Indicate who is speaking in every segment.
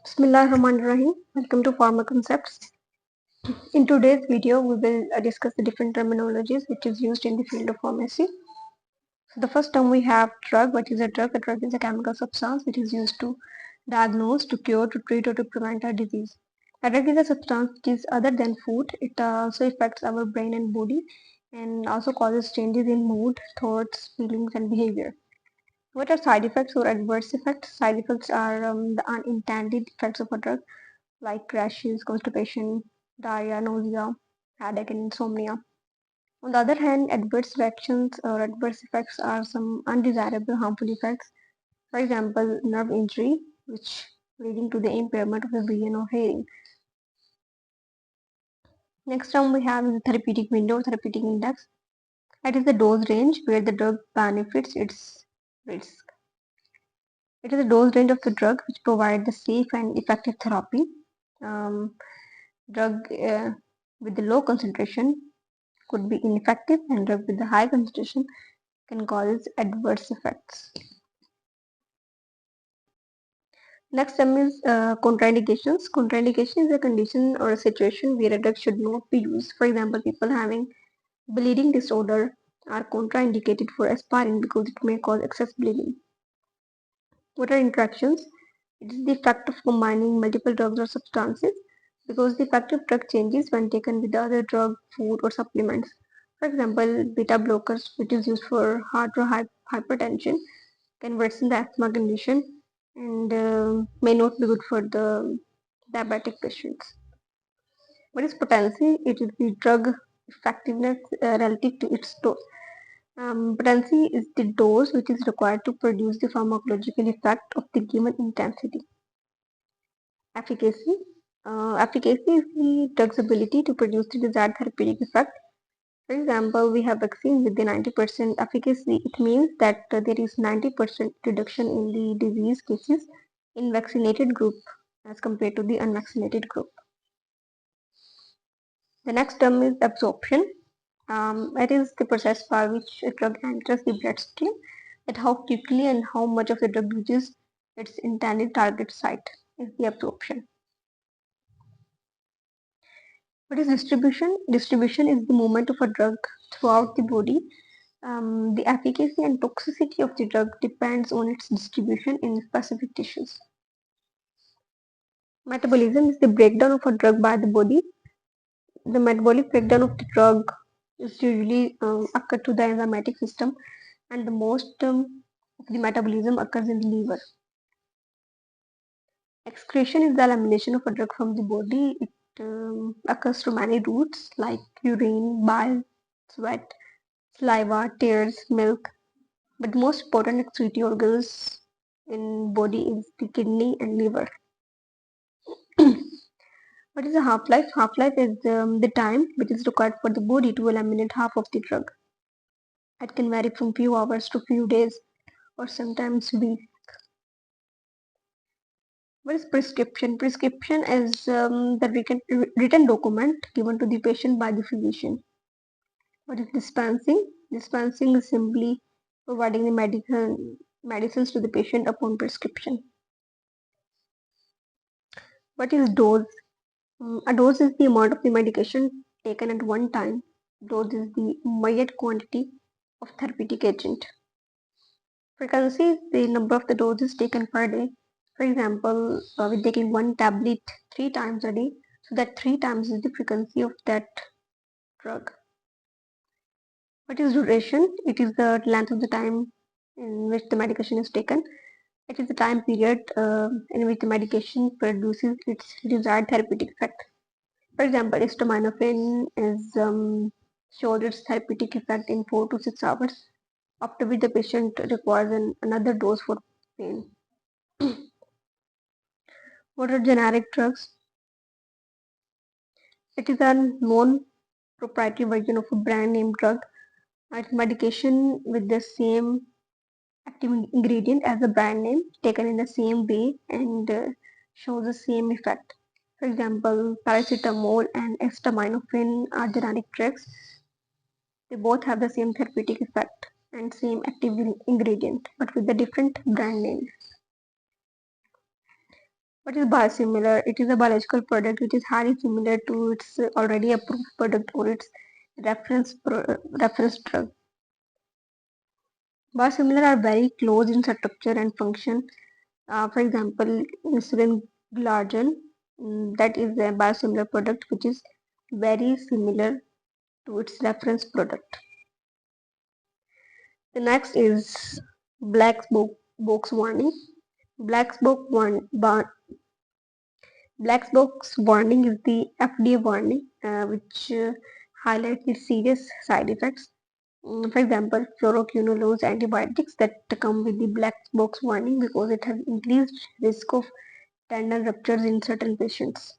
Speaker 1: Bismillahirrahmanirrahim. Welcome to Pharma Concepts. In today's video, we will discuss the different terminologies which is used in the field of pharmacy. So the first term we have drug. What is a drug? A drug is a chemical substance which is used to diagnose, to cure, to treat, or to prevent a disease. A drug is a substance which is other than food. It also affects our brain and body and also causes changes in mood, thoughts, feelings, and behavior. What are side effects or adverse effects? Side effects are the unintended effects of a drug like rashes, constipation, diarrhea, nausea, headache, and insomnia. On the other hand, adverse reactions or adverse effects are some undesirable harmful effects. For example, nerve injury, which leading to the impairment of the vision or hearing. Next term we have the therapeutic window, therapeutic index. That is the dose range where the drug benefits its risk. It is a dose range of the drug which provide the safe and effective therapy. Drug with the low concentration could be ineffective, and drug with the high concentration can cause adverse effects. Next term is contraindications. Contraindication is a condition or a situation where a drug should not be used. For example, people having bleeding disorder are contraindicated for aspirin because it may cause excess bleeding. What are interactions? It is the effect of combining multiple drugs or substances because the effect of drug changes when taken with the other drug, food, or supplements. For example, beta blockers, which is used for heart or hypertension, can worsen the asthma condition and may not be good for the diabetic patients. What is potency? It is the drug effectiveness relative to its dose. Potency is the dose which is required to produce the pharmacological effect of the given intensity. Efficacy. Efficacy is the drug's ability to produce the desired therapeutic effect. For example, we have vaccine with the 90% efficacy. It means that there is 90% reduction in the disease cases in vaccinated group as compared to the unvaccinated group. The next term is absorption. It is the process by which a drug enters the bloodstream, at how quickly and how much of the drug reaches its intended target site is the absorption. What is distribution? Distribution is the movement of a drug throughout the body. The efficacy and toxicity of the drug depends on its distribution in specific tissues. Metabolism is the breakdown of a drug by the body. The metabolic breakdown of the drug is usually occur to the enzymatic system, and the most of the metabolism occurs in the liver. Excretion is the elimination of a drug from the body. It occurs through many routes like urine, bile, sweat, saliva, tears, milk. But the most important excretory organs in body is the kidney and liver. What is a half-life? Half-life is the time which is required for the body to eliminate half of the drug. It can vary from few hours to few days or sometimes weeks. What is prescription? Prescription is the written document given to the patient by the physician. What is dispensing? Dispensing is simply providing the medicines to the patient upon prescription. What is dose? A dose is the amount of the medication taken at one time. Dose is the measured quantity of therapeutic agent. Frequency is the number of the doses taken per day. For example, we're taking one tablet 3 times a day, so that 3 times is the frequency of that drug. What is duration? It is the length of the time in which the medication is taken. It is the time period in which the medication produces its desired therapeutic effect. For example, acetaminophen is shows its therapeutic effect in 4 to 6 hours, after which the patient requires another dose for pain. What are generic drugs? It is a non-proprietary version of a brand name drug. It's medication with the same active ingredient as the brand name, taken in the same way and shows the same effect. For example, paracetamol and acetaminophen are generic drugs. They both have the same therapeutic effect and same active ingredient, but with a different brand name. What is biosimilar? It is a biological product which is highly similar to its already approved product or its reference drug. Biosimilar are very close in structure and function. For example, insulin glargine, that is a biosimilar product which is very similar to its reference product. The next is black box warning. Black box Black box warning is the FDA warning, which highlights the serious side effects. For example, fluoroquinolones antibiotics that come with the black box warning because it has increased risk of tendon ruptures in certain patients.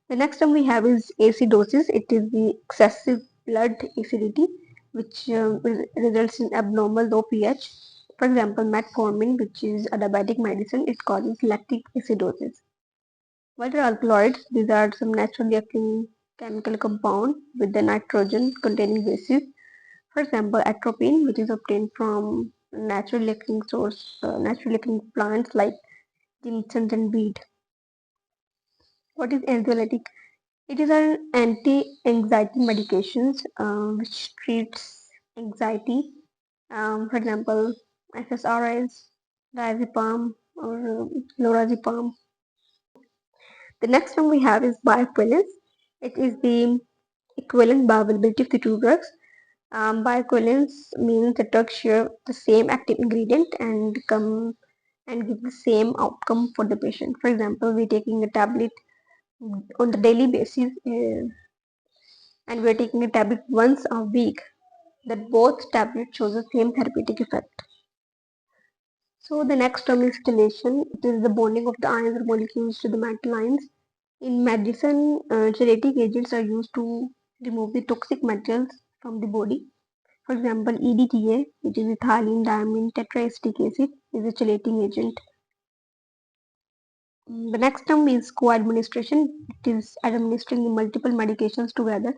Speaker 1: The next one we have is acidosis. It is the excessive blood acidity which results in abnormal low pH. For example, metformin, which is a diabetic medicine, it causes lactic acidosis. What are alkaloids? These are some naturally occurring chemical compound with the nitrogen containing bases. For example, atropine, which is obtained from naturally occurring naturally occurring plants like ginseng and weed. What is anxiolytic? It is an anti-anxiety medications which treats anxiety. For example, SSRIs, diazepam or lorazepam. The next one we have is bioequivalence. It is the equivalent bioavailability of the two drugs. Bioequivalence means the drugs share the same active ingredient and come and give the same outcome for the patient. For example, we're taking a tablet on the daily basis and we're taking a tablet once a week. That both tablets shows the same therapeutic effect. So the next term is chelation. It is the bonding of the ions or molecules to the metal ions. In medicine, chelating agents are used to remove the toxic metals from the body. For example, EDTA, which is ethylene diamine tetraacetic acid, is a chelating agent. The next term is co-administration. It is administering the multiple medications together.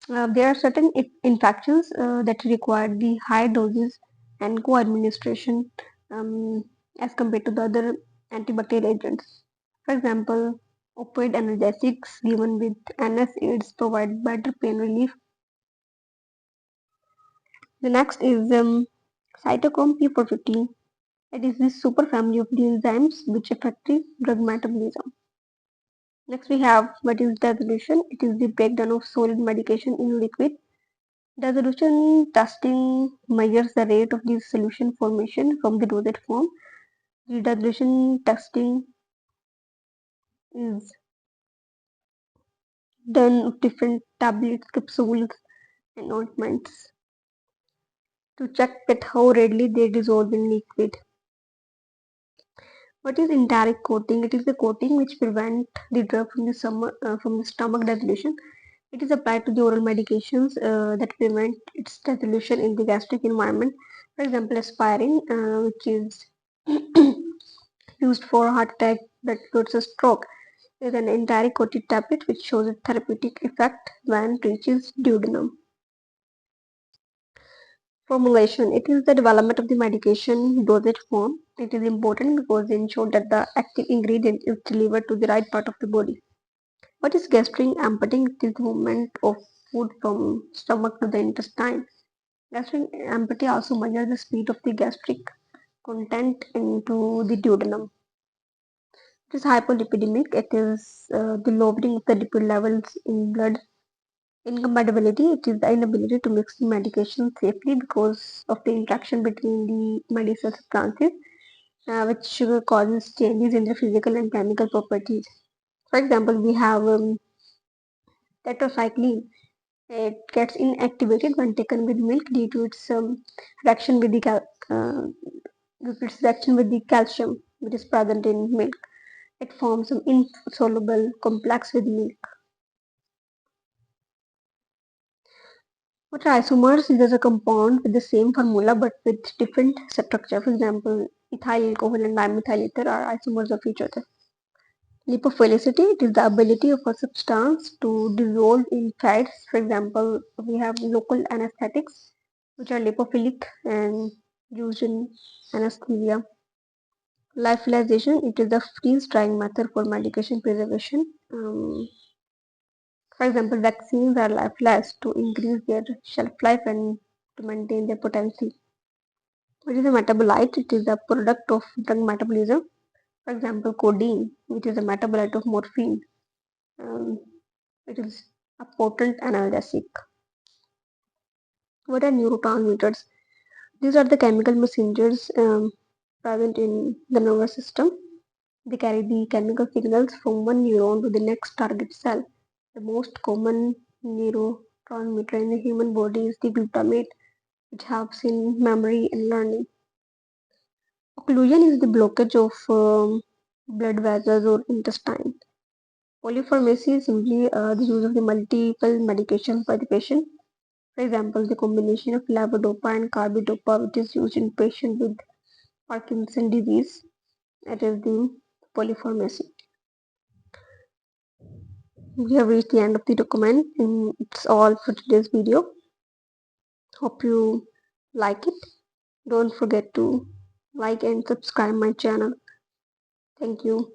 Speaker 1: There are certain infections that require the high doses and co-administration um, as compared to the other antibacterial agents. For example, opioid analgesics given with NSAIDs provide better pain relief. The next is cytochrome P450. It is the superfamily of the enzymes which affect the drug metabolism. Next we have what is dissolution. It is the breakdown of solid medication in liquid. Dissolution testing measures the rate of the solution formation from the dosage form. The dissolution testing is done of different tablets, capsules, and ointments to check that how readily they dissolve in liquid. What is enteric coating? It is the coating which prevents the drug from the stomach dissolution. It is applied to the oral medications that prevent its dissolution in the gastric environment. For example, aspirin, which is used for heart attack that causes a stroke, is an enteric coated tablet which shows a therapeutic effect when it reaches duodenum. Formulation. It is the development of the medication dosage form. It is important because it ensures that the active ingredient is delivered to the right part of the body. What is gastric emptying? It is the movement of food from stomach to the intestine. Gastric empty also measures the speed of the gastric content into the duodenum. It is hypolipidemic. It is the lowering of the lipid levels in blood. Incompatibility, it is the inability to mix the medication safely because of the interaction between the medicinal substances, which causes changes in the physical and chemical properties. For example, we have tetracycline. It gets inactivated when taken with milk due to its reaction with the calcium, which is present in milk. It forms an insoluble complex with milk. What are isomers? These are a compound with the same formula but with different structure. For example, ethyl alcohol and dimethyl ether are isomers of each other. Lipophilicity, it is the ability of a substance to dissolve in fats. For example, we have local anesthetics, which are lipophilic and used in anesthesia. Lyophilization, it is the freeze drying method for medication preservation. For example, vaccines are lyophilized to increase their shelf life and to maintain their potency. What is a metabolite? It is a product of drug metabolism. For example, codeine, which is a metabolite of morphine. Um, it is a potent analgesic. What are neurotransmitters? These are the chemical messengers present in the nervous system. They carry the chemical signals from one neuron to the next target cell. The most common neurotransmitter in the human body is the glutamate, which helps in memory and learning. Occlusion is the blockage of blood vessels or intestine. Polypharmacy is simply the use of the multiple medications by the patient. For example, the combination of levodopa and carbidopa, which is used in patients with Parkinson's disease, that is the polypharmacy. We have reached the end of the document, and it's all for today's video. Hope you like it. Don't forget to like and subscribe my channel. Thank you.